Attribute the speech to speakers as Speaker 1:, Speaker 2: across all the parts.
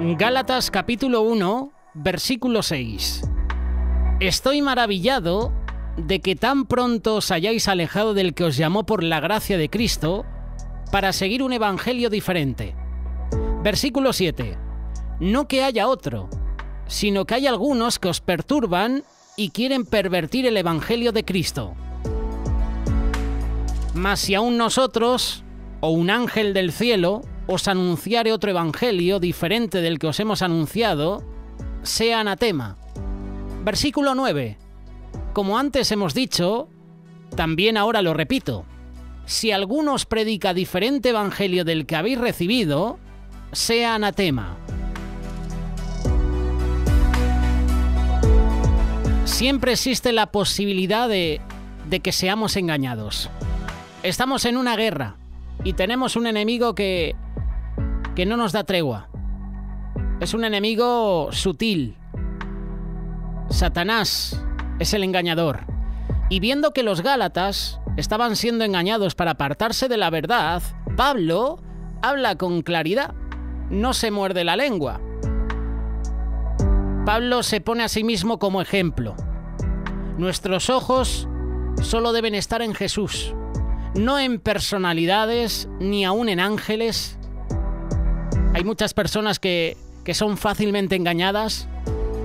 Speaker 1: Gálatas capítulo 1, versículo 6. Estoy maravillado de que tan pronto os hayáis alejado del que os llamó por la gracia de Cristo para seguir un evangelio diferente. Versículo 7. No que haya otro, sino que hay algunos que os perturban y quieren pervertir el evangelio de Cristo. Mas si aún nosotros, o un ángel del cielo, os anunciare otro evangelio diferente del que os hemos anunciado, sea anatema. Versículo 9. Como antes hemos dicho, también ahora lo repito. Si alguno os predica diferente evangelio del que habéis recibido, sea anatema. Siempre existe la posibilidad de que seamos engañados. Estamos en una guerra y tenemos un enemigo que no nos da tregua. Es un enemigo sutil. Satanás es el engañador. Y viendo que los Gálatas estaban siendo engañados para apartarse de la verdad, Pablo habla con claridad. No se muerde la lengua. Pablo se pone a sí mismo como ejemplo. Nuestros ojos solo deben estar en Jesús, no en personalidades ni aún en ángeles. Hay muchas personas que son fácilmente engañadas,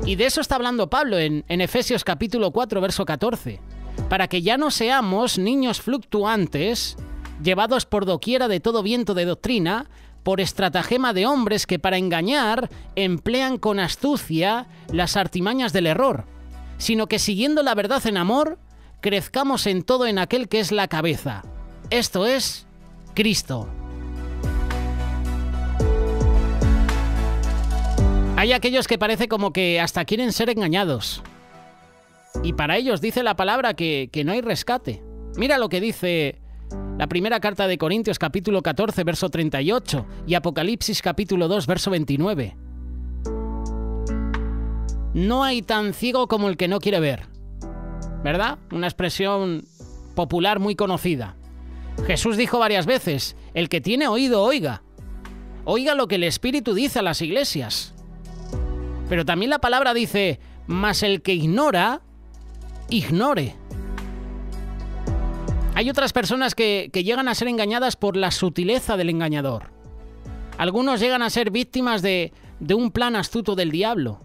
Speaker 1: y de eso está hablando Pablo en Efesios capítulo 4, verso 14, para que ya no seamos niños fluctuantes, llevados por doquiera de todo viento de doctrina, por estratagema de hombres que para engañar emplean con astucia las artimañas del error, sino que siguiendo la verdad en amor, crezcamos en todo en aquel que es la cabeza, esto es, Cristo. Hay aquellos que parece como que hasta quieren ser engañados. Y para ellos dice la palabra que no hay rescate. Mira lo que dice la primera carta de Corintios capítulo 14, verso 38 y Apocalipsis capítulo 2, verso 29. No hay tan ciego como el que no quiere ver. ¿Verdad? Una expresión popular muy conocida. Jesús dijo varias veces, el que tiene oído, oiga. Oiga lo que el Espíritu dice a las iglesias. Pero también la palabra dice, mas el que ignora, ignore. Hay otras personas que llegan a ser engañadas por la sutileza del engañador. Algunos llegan a ser víctimas de un plan astuto del diablo.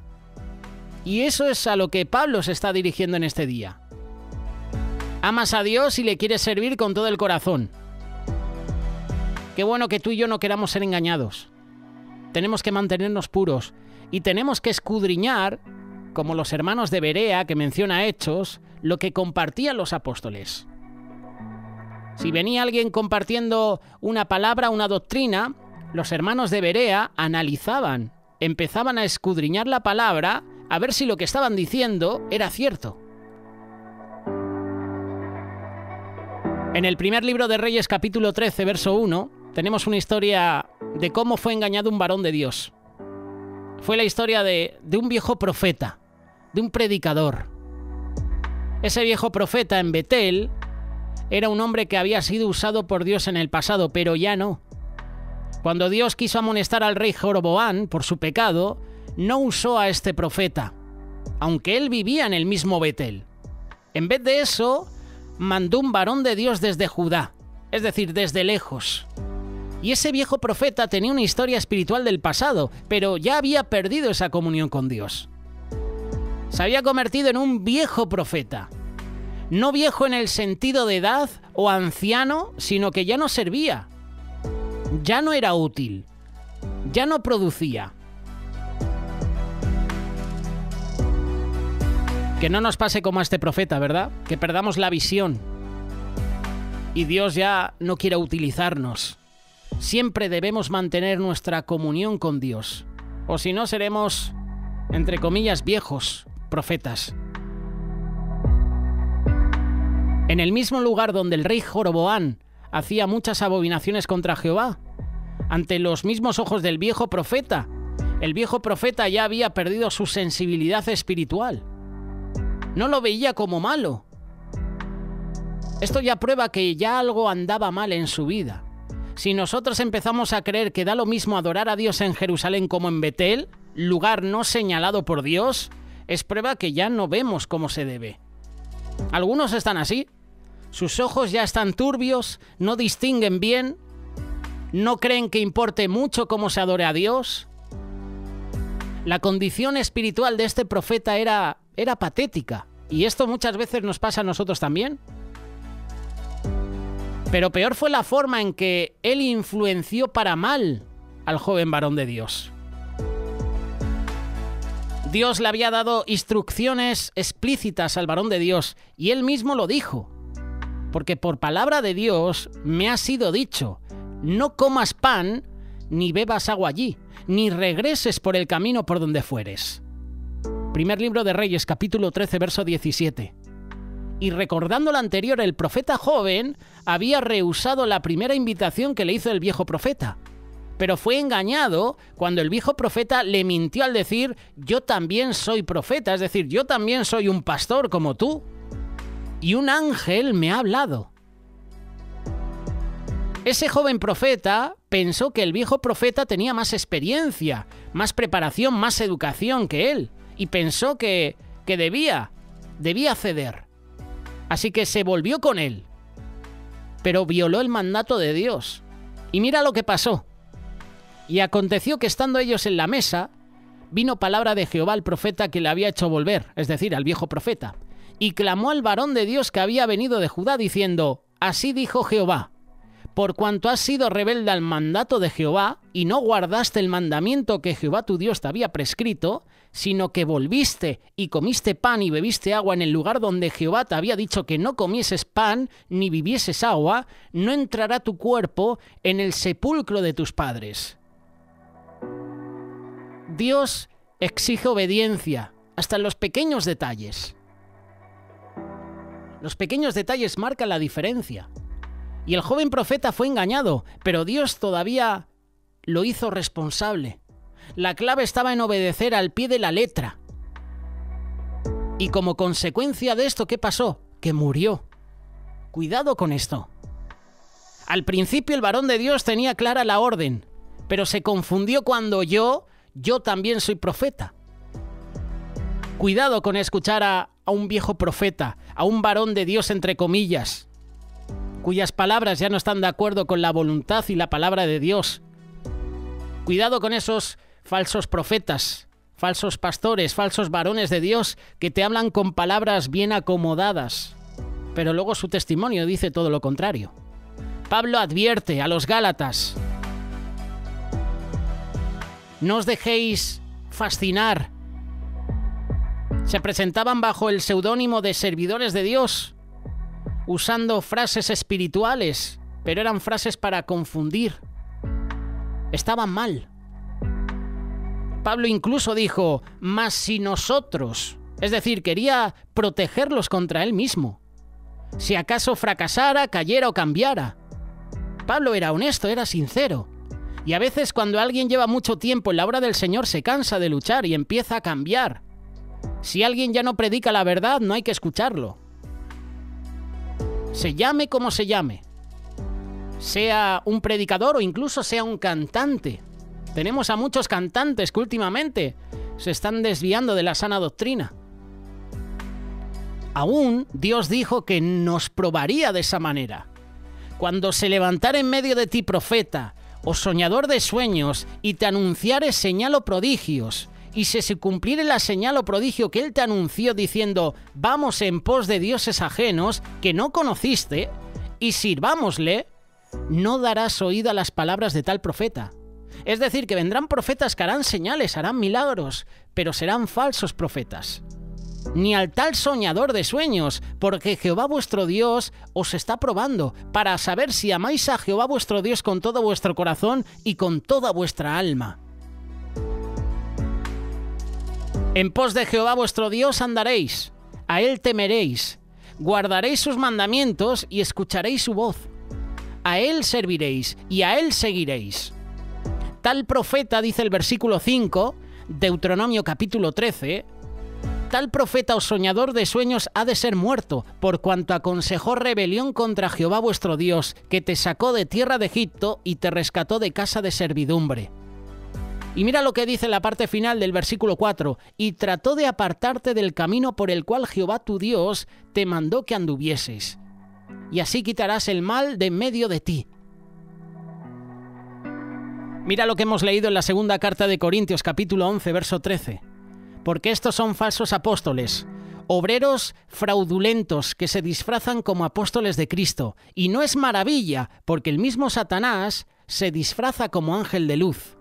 Speaker 1: Y eso es a lo que Pablo se está dirigiendo en este día. Amas a Dios y le quieres servir con todo el corazón. Qué bueno que tú y yo no queramos ser engañados. Tenemos que mantenernos puros y tenemos que escudriñar, como los hermanos de Berea que menciona Hechos, lo que compartían los apóstoles. Si venía alguien compartiendo una palabra, una doctrina, los hermanos de Berea analizaban, empezaban a escudriñar la palabra a ver si lo que estaban diciendo era cierto. En el primer libro de Reyes, capítulo 13, verso 1, tenemos una historia de cómo fue engañado un varón de Dios. Fue la historia de un viejo profeta, de un predicador. Ese viejo profeta en Betel era un hombre que había sido usado por Dios en el pasado, pero ya no. Cuando Dios quiso amonestar al rey Jeroboam por su pecado, no usó a este profeta, aunque él vivía en el mismo Betel. En vez de eso, mandó un varón de Dios desde Judá, es decir, desde lejos. Y ese viejo profeta tenía una historia espiritual del pasado, pero ya había perdido esa comunión con Dios. Se había convertido en un viejo profeta. No viejo en el sentido de edad o anciano, sino que ya no servía. Ya no era útil. Ya no producía. Que no nos pase como a este profeta, ¿verdad? Que perdamos la visión. Y Dios ya no quiera utilizarnos. Siempre debemos mantener nuestra comunión con Dios. O si no, seremos, entre comillas, viejos profetas. En el mismo lugar donde el rey Jeroboam hacía muchas abominaciones contra Jehová, ante los mismos ojos del viejo profeta, el viejo profeta ya había perdido su sensibilidad espiritual. No lo veía como malo. Esto ya prueba que ya algo andaba mal en su vida. Si nosotros empezamos a creer que da lo mismo adorar a Dios en Jerusalén como en Betel, lugar no señalado por Dios, es prueba que ya no vemos cómo se debe. Algunos están así. Sus ojos ya están turbios, no distinguen bien, no creen que importe mucho cómo se adore a Dios. La condición espiritual de este profeta era patética. Y esto muchas veces nos pasa a nosotros también. Pero peor fue la forma en que él influenció para mal al joven varón de Dios. Dios le había dado instrucciones explícitas al varón de Dios y él mismo lo dijo. Porque por palabra de Dios me ha sido dicho, no comas pan ni bebas agua allí, ni regreses por el camino por donde fueres. Primer libro de Reyes, capítulo 13, verso 17. Y recordando lo anterior, el profeta joven había rehusado la primera invitación que le hizo el viejo profeta. Pero fue engañado cuando el viejo profeta le mintió al decir, yo también soy profeta, es decir, yo también soy un pastor como tú. Y un ángel me ha hablado. Ese joven profeta pensó que el viejo profeta tenía más experiencia, más preparación, más educación que él. Y pensó que debía ceder. Así que se volvió con él, pero violó el mandato de Dios. Y mira lo que pasó. Y aconteció que estando ellos en la mesa, vino palabra de Jehová al profeta que le había hecho volver, es decir, al viejo profeta, y clamó al varón de Dios que había venido de Judá, diciendo, así dijo Jehová, por cuanto has sido rebelde al mandato de Jehová, y no guardaste el mandamiento que Jehová tu Dios te había prescrito, sino que volviste y comiste pan y bebiste agua en el lugar donde Jehová te había dicho que no comieses pan ni bebieses agua, no entrará tu cuerpo en el sepulcro de tus padres. Dios exige obediencia, hasta en los pequeños detalles. Los pequeños detalles marcan la diferencia. Y el joven profeta fue engañado, pero Dios todavía lo hizo responsable. La clave estaba en obedecer al pie de la letra. Y como consecuencia de esto, ¿qué pasó? Que murió. Cuidado con esto. Al principio el varón de Dios tenía clara la orden, pero se confundió cuando yo también soy profeta. Cuidado con escuchar a un viejo profeta, a un varón de Dios entre comillas, cuyas palabras ya no están de acuerdo con la voluntad y la palabra de Dios. Cuidado con esos falsos profetas, falsos pastores, falsos varones de Dios que te hablan con palabras bien acomodadas, pero luego su testimonio dice todo lo contrario. Pablo advierte a los Gálatas: no os dejéis fascinar. Se presentaban bajo el seudónimo de servidores de Dios, usando frases espirituales, pero eran frases para confundir. Estaban mal. Pablo incluso dijo, mas si nosotros, es decir, quería protegerlos contra él mismo. Si acaso fracasara, cayera o cambiara. Pablo era honesto, era sincero. Y a veces cuando alguien lleva mucho tiempo en la obra del Señor se cansa de luchar y empieza a cambiar. Si alguien ya no predica la verdad, no hay que escucharlo. Se llame como se llame. Sea un predicador o incluso sea un cantante. Tenemos a muchos cantantes que últimamente se están desviando de la sana doctrina. Aún Dios dijo que nos probaría de esa manera. Cuando se levantara en medio de ti profeta o soñador de sueños y te anunciare señal o prodigios, y si se cumpliere la señal o prodigio que él te anunció diciendo, vamos en pos de dioses ajenos que no conociste, y sirvámosle, no darás oído a las palabras de tal profeta. Es decir, que vendrán profetas que harán señales, harán milagros, pero serán falsos profetas. Ni al tal soñador de sueños, porque Jehová vuestro Dios os está probando, para saber si amáis a Jehová vuestro Dios con todo vuestro corazón y con toda vuestra alma. En pos de Jehová vuestro Dios andaréis, a él temeréis, guardaréis sus mandamientos y escucharéis su voz. A él serviréis y a él seguiréis. Tal profeta, dice el versículo 5, Deuteronomio capítulo 13, Tal profeta o soñador de sueños ha de ser muerto, por cuanto aconsejó rebelión contra Jehová vuestro Dios, que te sacó de tierra de Egipto y te rescató de casa de servidumbre. Y mira lo que dice la parte final del versículo 4. Y trató de apartarte del camino por el cual Jehová tu Dios te mandó que anduvieses. Y así quitarás el mal de en medio de ti. Mira lo que hemos leído en la segunda carta de Corintios, capítulo 11, verso 13. Porque estos son falsos apóstoles, obreros fraudulentos que se disfrazan como apóstoles de Cristo. Y no es maravilla, porque el mismo Satanás se disfraza como ángel de luz.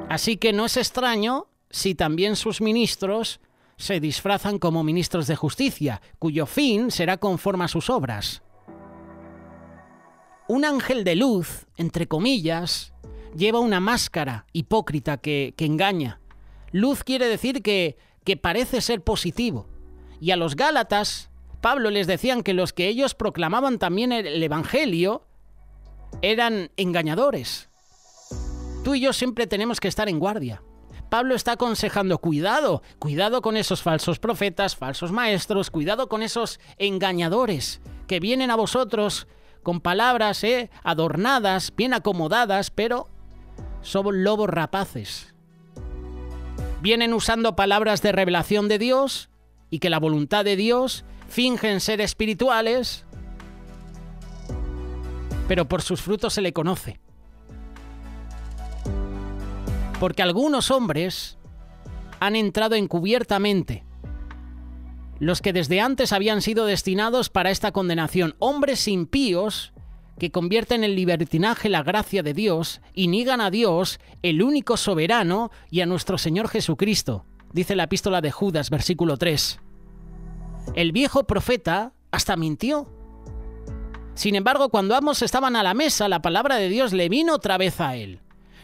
Speaker 1: Así que no es extraño si también sus ministros se disfrazan como ministros de justicia, cuyo fin será conforme a sus obras. Un ángel de luz, entre comillas, lleva una máscara hipócrita que engaña. Luz quiere decir que parece ser positivo. Y a los Gálatas, Pablo les decían que los que ellos proclamaban también el Evangelio eran engañadores. Tú y yo siempre tenemos que estar en guardia. Pablo está aconsejando, cuidado con esos falsos profetas, falsos maestros, cuidado con esos engañadores que vienen a vosotros con palabras adornadas, bien acomodadas, pero son lobos rapaces. Vienen usando palabras de revelación de Dios y que la voluntad de Dios, fingen ser espirituales, pero por sus frutos se le conoce. Porque algunos hombres han entrado encubiertamente, los que desde antes habían sido destinados para esta condenación, hombres impíos que convierten en libertinaje la gracia de Dios y niegan a Dios, el único soberano, y a nuestro Señor Jesucristo, dice la epístola de Judas, versículo 3. El viejo profeta hasta mintió. Sin embargo, cuando ambos estaban a la mesa, la palabra de Dios le vino otra vez a él.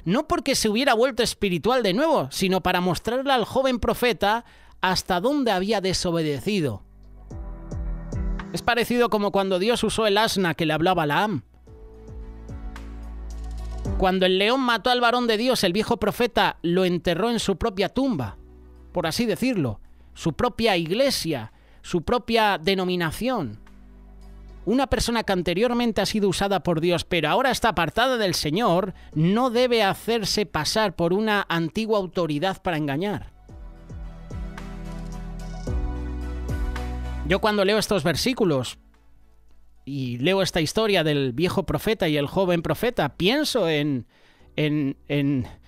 Speaker 1: No porque se hubiera vuelto espiritual de nuevo, sino para mostrarle al joven profeta hasta dónde había desobedecido. Es parecido como cuando Dios usó el asna que le hablaba a Balaam. Cuando el león mató al varón de Dios, el viejo profeta lo enterró en su propia tumba, por así decirlo, su propia iglesia, su propia denominación. Una persona que anteriormente ha sido usada por Dios, pero ahora está apartada del Señor, no debe hacerse pasar por una antigua autoridad para engañar. Yo cuando leo estos versículos y leo esta historia del viejo profeta y el joven profeta, pienso en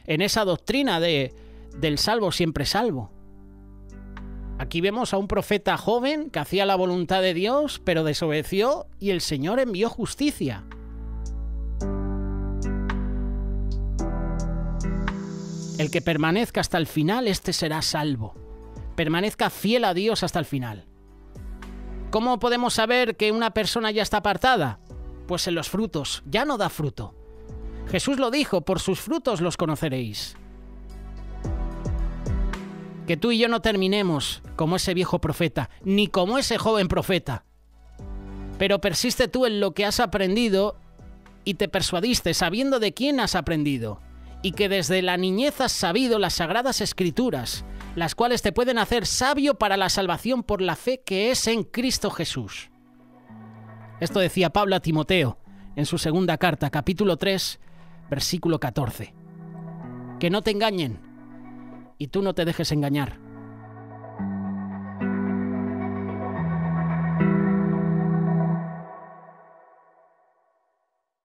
Speaker 1: esa doctrina del salvo siempre salvo. Aquí vemos a un profeta joven que hacía la voluntad de Dios, pero desobedeció y el Señor envió justicia. El que permanezca hasta el final, este será salvo. Permanezca fiel a Dios hasta el final. ¿Cómo podemos saber que una persona ya está apartada? Pues en los frutos, ya no da fruto. Jesús lo dijo, por sus frutos los conoceréis. Que tú y yo no terminemos como ese viejo profeta, ni como ese joven profeta. Pero persiste tú en lo que has aprendido y te persuadiste sabiendo de quién has aprendido, y que desde la niñez has sabido las sagradas escrituras, las cuales te pueden hacer sabio para la salvación por la fe que es en Cristo Jesús. Esto decía Pablo a Timoteo en su segunda carta, capítulo 3, versículo 14. Que no te engañen y tú no te dejes engañar.